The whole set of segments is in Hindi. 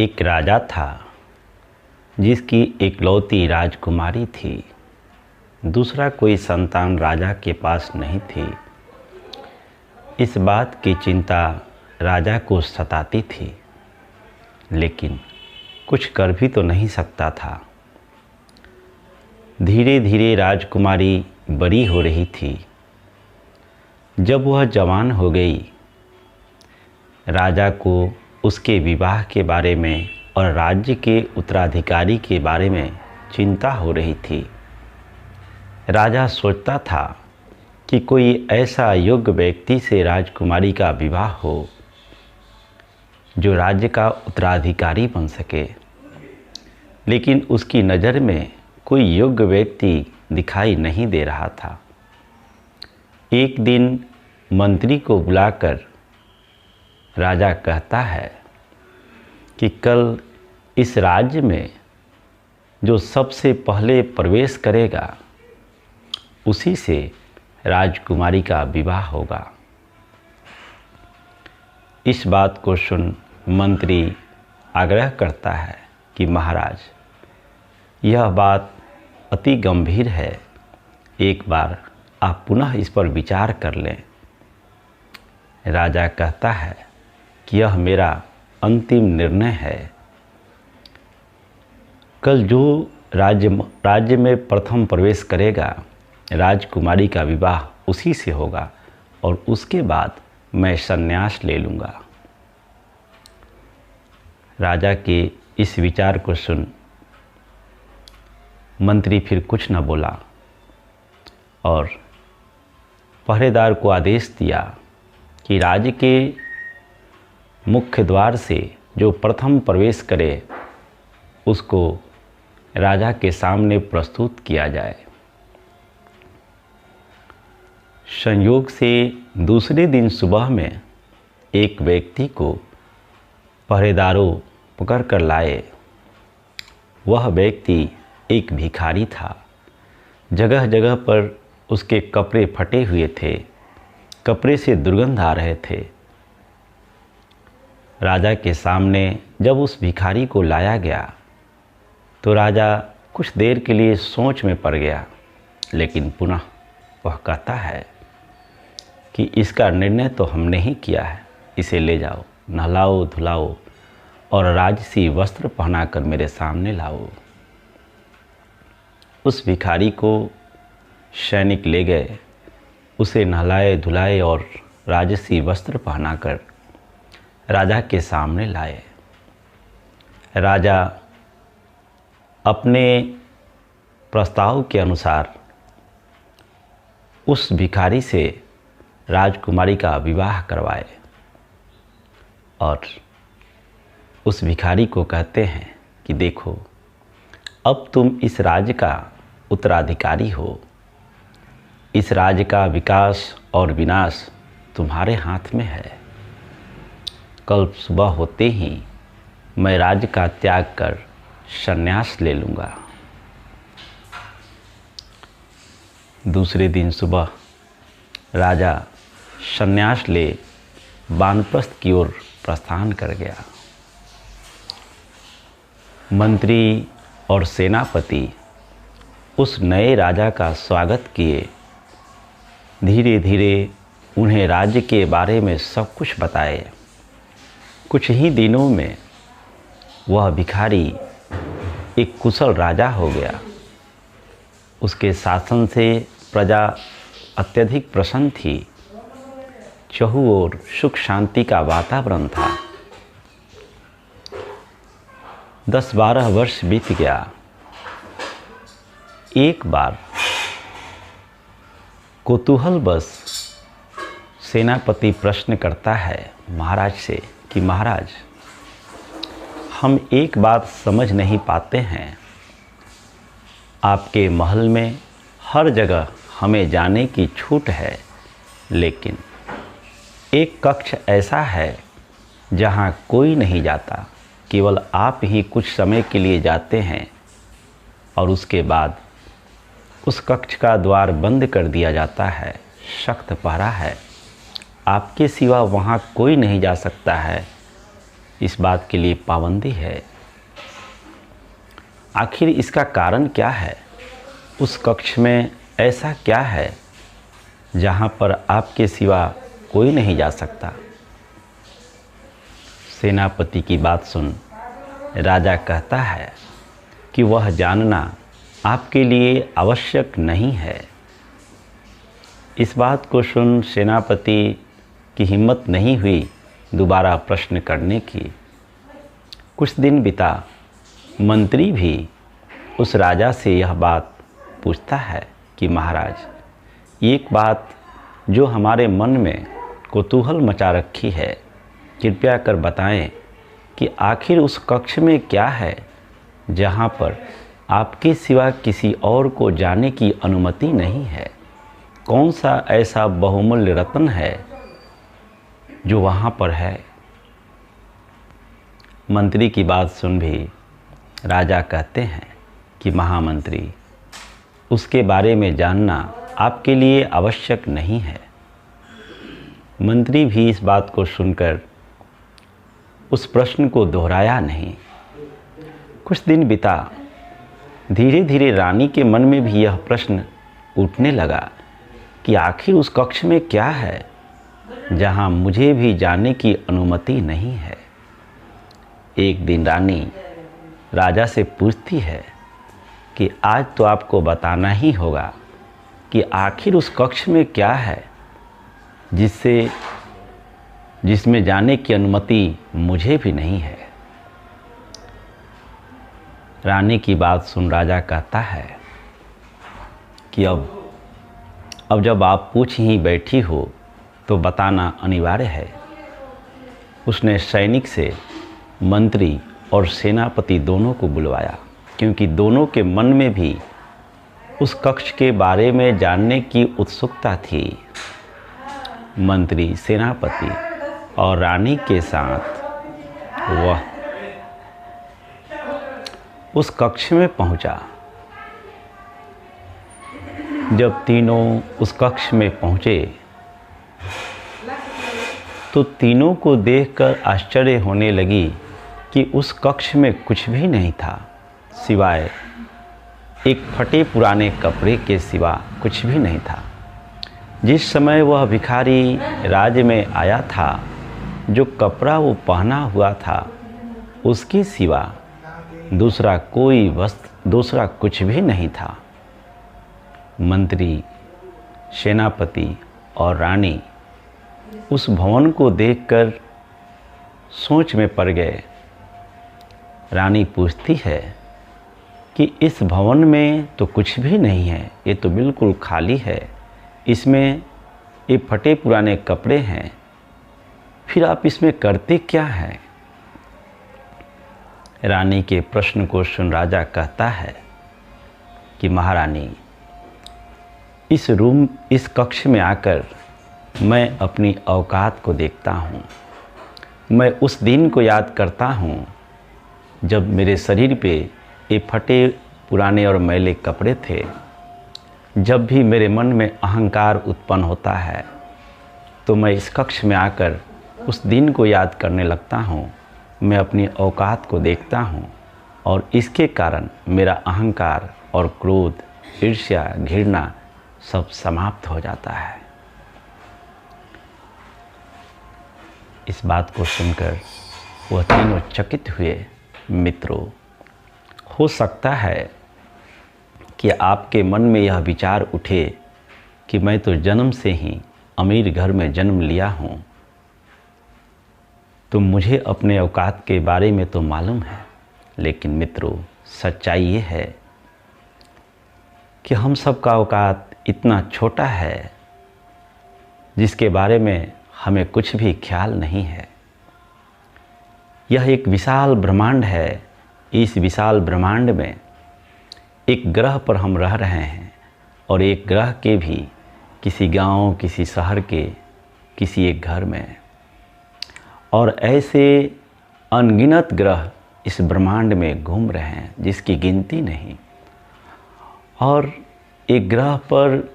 एक राजा था जिसकी इकलौती राजकुमारी थी। दूसरा कोई संतान राजा के पास नहीं थी। इस बात की चिंता राजा को सताती थी, लेकिन कुछ कर भी तो नहीं सकता था। धीरे धीरे राजकुमारी बड़ी हो रही थी। जब वह जवान हो गई, राजा को उसके विवाह के बारे में और राज्य के उत्तराधिकारी के बारे में चिंता हो रही थी। राजा सोचता था कि कोई ऐसा योग्य व्यक्ति से राजकुमारी का विवाह हो जो राज्य का उत्तराधिकारी बन सके, लेकिन उसकी नज़र में कोई योग्य व्यक्ति दिखाई नहीं दे रहा था। एक दिन मंत्री को बुलाकर राजा कहता है कि कल इस राज्य में जो सबसे पहले प्रवेश करेगा उसी से राजकुमारी का विवाह होगा। इस बात को सुन मंत्री आग्रह करता है कि महाराज, यह बात अति गंभीर है, एक बार आप पुनः इस पर विचार कर लें। राजा कहता है कि यह मेरा अंतिम निर्णय है। कल जो राज्य में प्रथम प्रवेश करेगा, राजकुमारी का विवाह उसी से होगा और उसके बाद मैं संन्यास ले लूँगा। राजा के इस विचार को सुन मंत्री फिर कुछ न बोला और पहरेदार को आदेश दिया कि राज्य के मुख्य द्वार से जो प्रथम प्रवेश करे उसको राजा के सामने प्रस्तुत किया जाए। संयोग से दूसरे दिन सुबह में एक व्यक्ति को पहरेदारों पकड़ कर लाए। वह व्यक्ति एक भिखारी था। जगह जगह पर उसके कपड़े फटे हुए थे, कपड़े से दुर्गंध आ रहे थे। राजा के सामने जब उस भिखारी को लाया गया तो राजा कुछ देर के लिए सोच में पड़ गया, लेकिन पुनः वह कहता है कि इसका निर्णय तो हमने ही किया है, इसे ले जाओ, नहलाओ धुलाओ और राजसी वस्त्र पहनाकर मेरे सामने लाओ। उस भिखारी को सैनिक ले गए, उसे नहलाए धुलाए और राजसी वस्त्र पहनाकर राजा के सामने लाए। राजा अपने प्रस्ताव के अनुसार उस भिखारी से राजकुमारी का विवाह करवाए और उस भिखारी को कहते हैं कि देखो, अब तुम इस राज्य का उत्तराधिकारी हो। इस राज्य का विकास और विनाश तुम्हारे हाथ में है। कल सुबह होते ही मैं राज्य का त्याग कर संन्यास ले लूँगा। दूसरे दिन सुबह राजा संन्यास ले वानप्रस्थ की ओर प्रस्थान कर गया। मंत्री और सेनापति उस नए राजा का स्वागत किए। धीरे धीरे उन्हें राज्य के बारे में सब कुछ बताए। कुछ ही दिनों में वह भिखारी एक कुशल राजा हो गया। उसके शासन से प्रजा अत्यधिक प्रसन्न थी। चहुँ ओर सुख शांति का वातावरण था। 10-12 वर्ष बीत गया। एक बार कौतूहलवश सेनापति प्रश्न करता है महाराज से कि महाराज, हम एक बात समझ नहीं पाते हैं। आपके महल में हर जगह हमें जाने की छूट है, लेकिन एक कक्ष ऐसा है जहां कोई नहीं जाता, केवल आप ही कुछ समय के लिए जाते हैं और उसके बाद उस कक्ष का द्वार बंद कर दिया जाता है। सख्त पहरा है, आपके सिवा वहाँ कोई नहीं जा सकता है। इस बात के लिए पाबंदी है। आखिर इसका कारण क्या है? उस कक्ष में ऐसा क्या है जहाँ पर आपके सिवा कोई नहीं जा सकता? सेनापति की बात सुन राजा कहता है कि वह जानना आपके लिए आवश्यक नहीं है। इस बात को सुन सेनापति की हिम्मत नहीं हुई दोबारा प्रश्न करने की। कुछ दिन बीता, मंत्री भी उस राजा से यह बात पूछता है कि महाराज, एक बात जो हमारे मन में कौतूहल मचा रखी है, कृपया कर बताएं कि आखिर उस कक्ष में क्या है जहाँ पर आपके सिवा किसी और को जाने की अनुमति नहीं है? कौन सा ऐसा बहुमूल्य रत्न है जो वहाँ पर है? मंत्री की बात सुन भी राजा कहते हैं कि महामंत्री, उसके बारे में जानना आपके लिए आवश्यक नहीं है। मंत्री भी इस बात को सुनकर उस प्रश्न को दोहराया नहीं। कुछ दिन बीता, धीरे धीरे रानी के मन में भी यह प्रश्न उठने लगा कि आखिर उस कक्ष में क्या है जहाँ मुझे भी जाने की अनुमति नहीं है। एक दिन रानी राजा से पूछती है कि आज तो आपको बताना ही होगा कि आखिर उस कक्ष में क्या है जिसमें जाने की अनुमति मुझे भी नहीं है। रानी की बात सुन राजा कहता है कि अब जब आप पूछ ही बैठी हो तो बताना अनिवार्य है। उसने सैनिक से मंत्री और सेनापति दोनों को बुलवाया, क्योंकि दोनों के मन में भी उस कक्ष के बारे में जानने की उत्सुकता थी। मंत्री, सेनापति और रानी के साथ वह उस कक्ष में पहुंचा। जब तीनों उस कक्ष में पहुंचे तो तीनों को देखकर आश्चर्य होने लगी कि उस कक्ष में कुछ भी नहीं था, सिवाय एक फटे पुराने कपड़े के सिवा कुछ भी नहीं था। जिस समय वह भिखारी राज्य में आया था, जो कपड़ा वो पहना हुआ था, उसके सिवा दूसरा कोई वस्त्र, दूसरा कुछ भी नहीं था। मंत्री, सेनापति और रानी उस भवन को देखकर सोच में पड़ गए। रानी पूछती है कि इस भवन में तो कुछ भी नहीं है, ये तो बिल्कुल खाली है, इसमें ये फटे पुराने कपड़े हैं, फिर आप इसमें करते क्या हैं? रानी के प्रश्न को सुन राजा कहता है कि महारानी, इस कक्ष में आकर मैं अपनी औकात को देखता हूँ। मैं उस दिन को याद करता हूँ जब मेरे शरीर पे ये फटे पुराने और मैले कपड़े थे। जब भी मेरे मन में अहंकार उत्पन्न होता है तो मैं इस कक्ष में आकर उस दिन को याद करने लगता हूँ। मैं अपनी औकात को देखता हूँ और इसके कारण मेरा अहंकार और क्रोध, ईर्ष्या, घृणा सब समाप्त हो जाता है। इस बात को सुनकर वह तीनों चकित हुए। मित्रों, हो सकता है कि आपके मन में यह विचार उठे कि मैं तो जन्म से ही अमीर घर में जन्म लिया हूँ, तो मुझे अपने औकात के बारे में तो मालूम है। लेकिन मित्रों, सच्चाई ये है कि हम सब का औकात इतना छोटा है जिसके बारे में हमें कुछ भी ख्याल नहीं है। यह एक विशाल ब्रह्मांड है। इस विशाल ब्रह्मांड में एक ग्रह पर हम रह रहे हैं और एक ग्रह के भी किसी गांव, किसी शहर के किसी एक घर में, और ऐसे अनगिनत ग्रह इस ब्रह्मांड में घूम रहे हैं जिसकी गिनती नहीं। और एक ग्रह पर,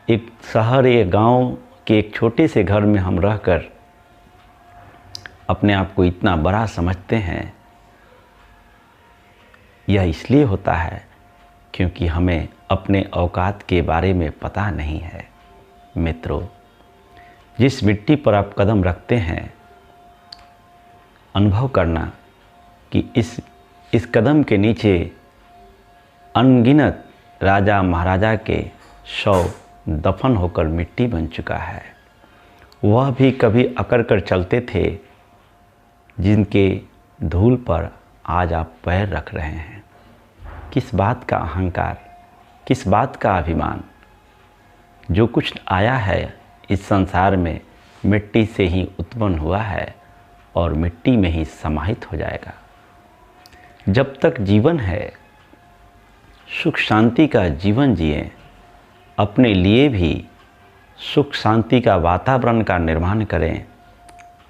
एक शहर या गांव के एक छोटे से घर में हम रहकर अपने आप को इतना बड़ा समझते हैं, यह इसलिए होता है क्योंकि हमें अपने औकात के बारे में पता नहीं है। मित्रों, जिस मिट्टी पर आप कदम रखते हैं, अनुभव करना कि इस कदम के नीचे अनगिनत राजा महाराजा के शव दफन होकर मिट्टी बन चुका है। वह भी कभी अकड़ कर चलते थे, जिनके धूल पर आज आप पैर रख रहे हैं। किस बात का अहंकार, किस बात का अभिमान। जो कुछ आया है इस संसार में मिट्टी से ही उत्पन्न हुआ है और मिट्टी में ही समाहित हो जाएगा। जब तक जीवन है, सुख शांति का जीवन जिए, अपने लिए भी सुख शांति का वातावरण का निर्माण करें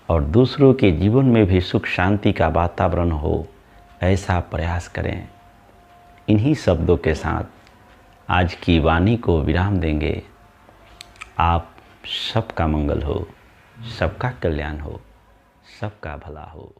और दूसरों के जीवन में भी सुख शांति का वातावरण हो, ऐसा प्रयास करें। इन्हीं शब्दों के साथ आज की वाणी को विराम देंगे। आप सबका मंगल हो, सबका कल्याण हो, सबका भला हो।